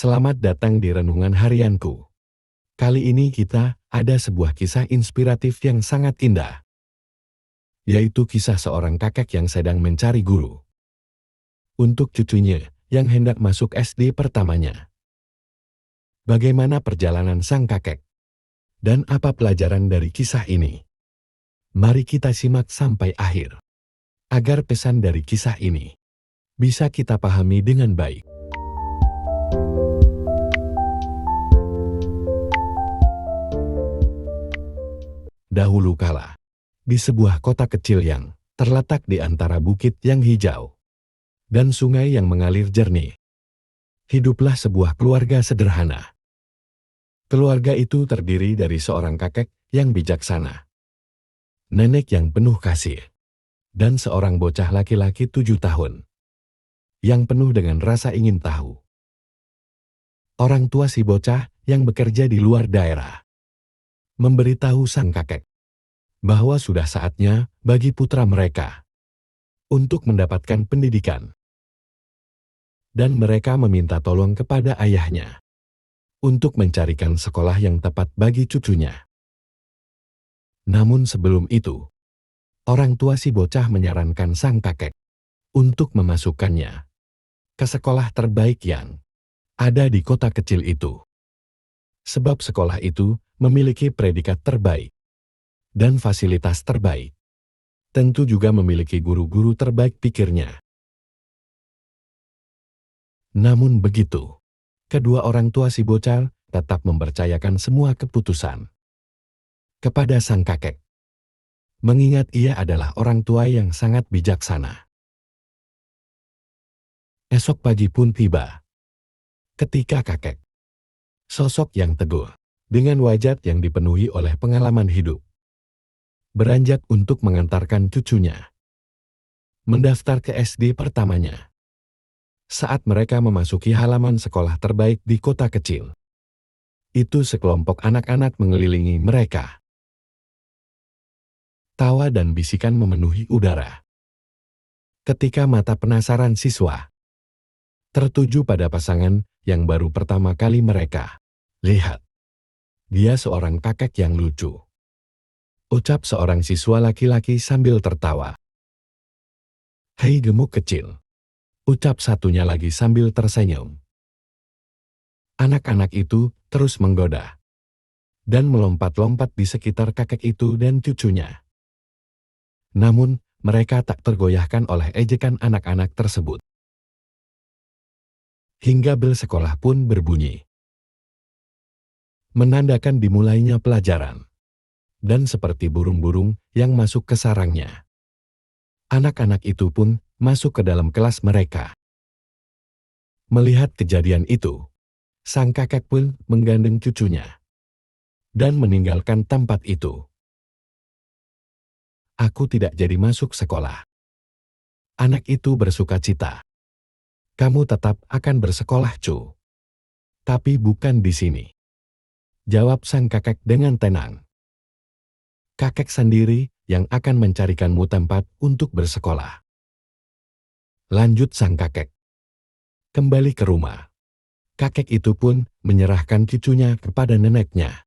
Selamat datang di renungan harianku. Kali ini kita ada sebuah kisah inspiratif yang sangat indah, yaitu kisah seorang kakek yang sedang mencari guru untuk cucunya yang hendak masuk SD pertamanya. Bagaimana perjalanan sang kakek? Dan apa pelajaran dari kisah ini? Mari kita simak sampai akhir, agar pesan dari kisah ini bisa kita pahami dengan baik. Dahulu kala, di sebuah kota kecil yang terletak di antara bukit yang hijau dan sungai yang mengalir jernih, hiduplah sebuah keluarga sederhana. Keluarga itu terdiri dari seorang kakek yang bijaksana, nenek yang penuh kasih, dan seorang bocah laki-laki 7 tahun yang penuh dengan rasa ingin tahu. Orang tua si bocah yang bekerja di luar daerah memberitahu sang kakek bahwa sudah saatnya bagi putra mereka untuk mendapatkan pendidikan. Dan mereka meminta tolong kepada ayahnya untuk mencarikan sekolah yang tepat bagi cucunya. Namun sebelum itu, orang tua si bocah menyarankan sang kakek untuk memasukkannya ke sekolah terbaik yang ada di kota kecil itu. Sebab sekolah itu memiliki predikat terbaik dan fasilitas terbaik. Tentu juga memiliki guru-guru terbaik, pikirnya. Namun begitu, kedua orang tua si bocah tetap mempercayakan semua keputusan kepada sang kakek, mengingat ia adalah orang tua yang sangat bijaksana. Esok pagi pun tiba, ketika kakek, sosok yang teguh, dengan wajah yang dipenuhi oleh pengalaman hidup, beranjak untuk mengantarkan cucunya mendaftar ke SD pertamanya. Saat mereka memasuki halaman sekolah terbaik di kota kecil, itu sekelompok anak-anak mengelilingi mereka. Tawa dan bisikan memenuhi udara. Ketika mata penasaran siswa tertuju pada pasangan yang baru pertama kali mereka lihat. Dia seorang kakek yang lucu, ucap seorang siswa laki-laki sambil tertawa. Hei gemuk kecil, ucap satunya lagi sambil tersenyum. Anak-anak itu terus menggoda dan melompat-lompat di sekitar kakek itu dan cucunya. Namun, mereka tak tergoyahkan oleh ejekan anak-anak tersebut. Hingga bel sekolah pun berbunyi, menandakan dimulainya pelajaran. Dan seperti burung-burung yang masuk ke sarangnya, anak-anak itu pun masuk ke dalam kelas mereka. Melihat kejadian itu, sang kakek pun menggandeng cucunya dan meninggalkan tempat itu. Aku tidak jadi masuk sekolah. Anak itu bersukacita. Kamu tetap akan bersekolah, cu. Tapi bukan di sini, jawab sang kakek dengan tenang. Kakek sendiri yang akan mencarikanmu tempat untuk bersekolah, lanjut sang kakek. Kembali ke rumah, kakek itu pun menyerahkan cucunya kepada neneknya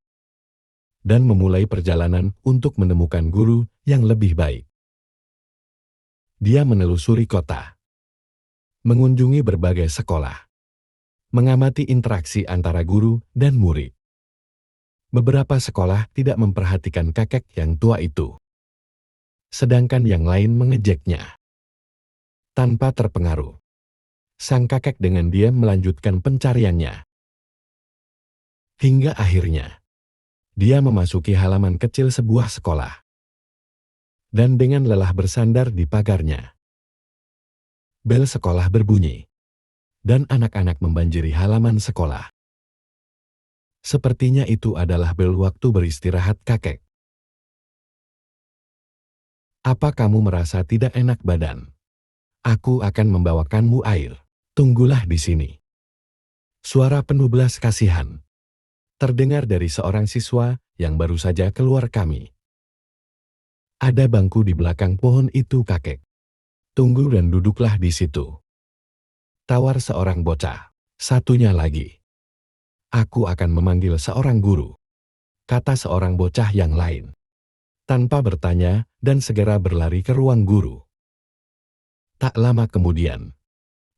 dan memulai perjalanan untuk menemukan guru yang lebih baik. Dia menelusuri kota, mengunjungi berbagai sekolah, mengamati interaksi antara guru dan murid. Beberapa sekolah tidak memperhatikan kakek yang tua itu, sedangkan yang lain mengejeknya. Tanpa terpengaruh, sang kakek dengan diam melanjutkan pencariannya. Hingga akhirnya, dia memasuki halaman kecil sebuah sekolah. Dan dengan lelah bersandar di pagarnya, bel sekolah berbunyi, dan anak-anak membanjiri halaman sekolah. Sepertinya itu adalah bel waktu beristirahat kakek. Apa kamu merasa tidak enak badan? Aku akan membawakanmu air. Tunggulah di sini. Suara penuh belas kasihan terdengar dari seorang siswa yang baru saja keluar kami. Ada bangku di belakang pohon itu, kakek. Tunggu dan duduklah di situ, tawar seorang bocah. Satunya lagi Aku akan memanggil seorang guru, kata seorang bocah yang lain, tanpa bertanya dan segera berlari ke ruang guru. Tak lama kemudian,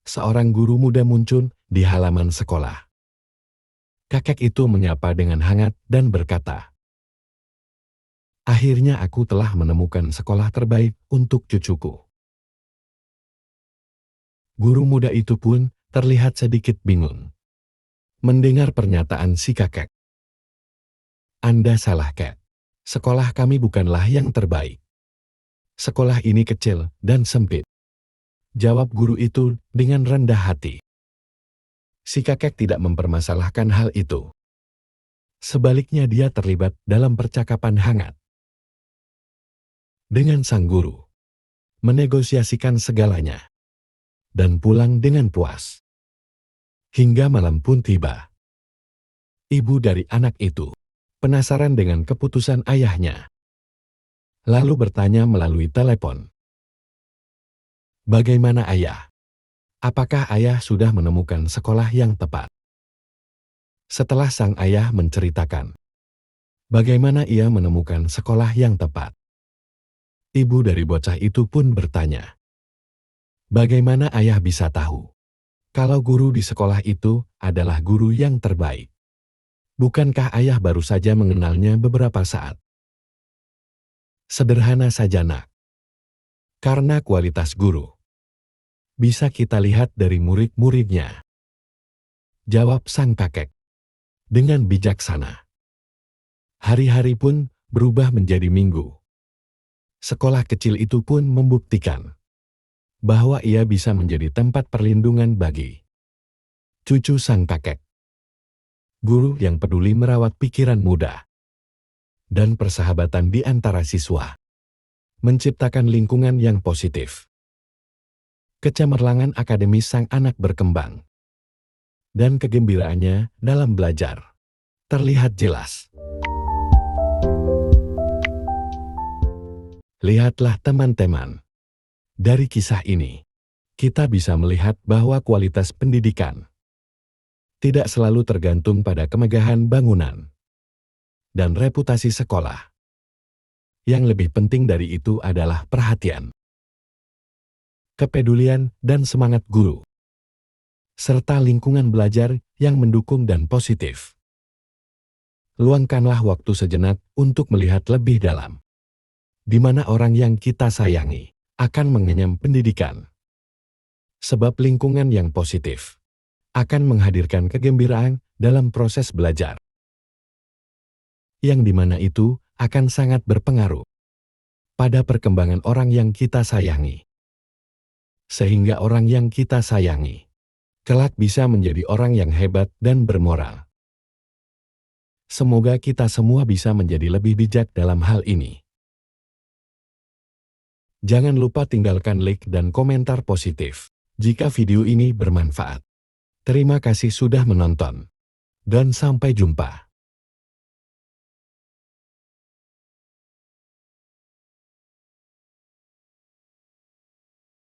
seorang guru muda muncul di halaman sekolah. Kakek itu menyapa dengan hangat dan berkata, "Akhirnya aku telah menemukan sekolah terbaik untuk cucuku." Guru muda itu pun terlihat sedikit bingung mendengar pernyataan si kakek. "Anda salah, Kek. Sekolah kami bukanlah yang terbaik. Sekolah ini kecil dan sempit," jawab guru itu dengan rendah hati. Si kakek tidak mempermasalahkan hal itu. Sebaliknya dia terlibat dalam percakapan hangat dengan sang guru, menegosiasikan segalanya, dan pulang dengan puas. Hingga malam pun tiba. Ibu dari anak itu penasaran dengan keputusan ayahnya, lalu bertanya melalui telepon, "Bagaimana ayah? Apakah ayah sudah menemukan sekolah yang tepat?" Setelah sang ayah menceritakan bagaimana ia menemukan sekolah yang tepat, ibu dari bocah itu pun bertanya, "Bagaimana ayah bisa tahu kalau guru di sekolah itu adalah guru yang terbaik? Bukankah ayah baru saja mengenalnya beberapa saat?" "Sederhana saja, Nak. Karena kualitas guru bisa kita lihat dari murid-muridnya," jawab sang kakek dengan bijaksana. Hari-hari pun berubah menjadi minggu. Sekolah kecil itu pun membuktikan bahwa ia bisa menjadi tempat perlindungan bagi cucu sang kakek. Guru yang peduli merawat pikiran muda dan persahabatan di antara siswa, menciptakan lingkungan yang positif. Kecemerlangan akademis sang anak berkembang, dan kegembiraannya dalam belajar terlihat jelas. Lihatlah teman-teman, dari kisah ini, kita bisa melihat bahwa kualitas pendidikan tidak selalu tergantung pada kemegahan bangunan dan reputasi sekolah. Yang lebih penting dari itu adalah perhatian, kepedulian, dan semangat guru, serta lingkungan belajar yang mendukung dan positif. Luangkanlah waktu sejenak untuk melihat lebih dalam, di mana orang yang kita sayangi akan mengenyam pendidikan. Sebab lingkungan yang positif akan menghadirkan kegembiraan dalam proses belajar, yang dimana itu akan sangat berpengaruh pada perkembangan orang yang kita sayangi. Sehingga orang yang kita sayangi kelak bisa menjadi orang yang hebat dan bermoral. Semoga kita semua bisa menjadi lebih bijak dalam hal ini. Jangan lupa tinggalkan like dan komentar positif jika video ini bermanfaat. Terima kasih sudah menonton, dan sampai jumpa.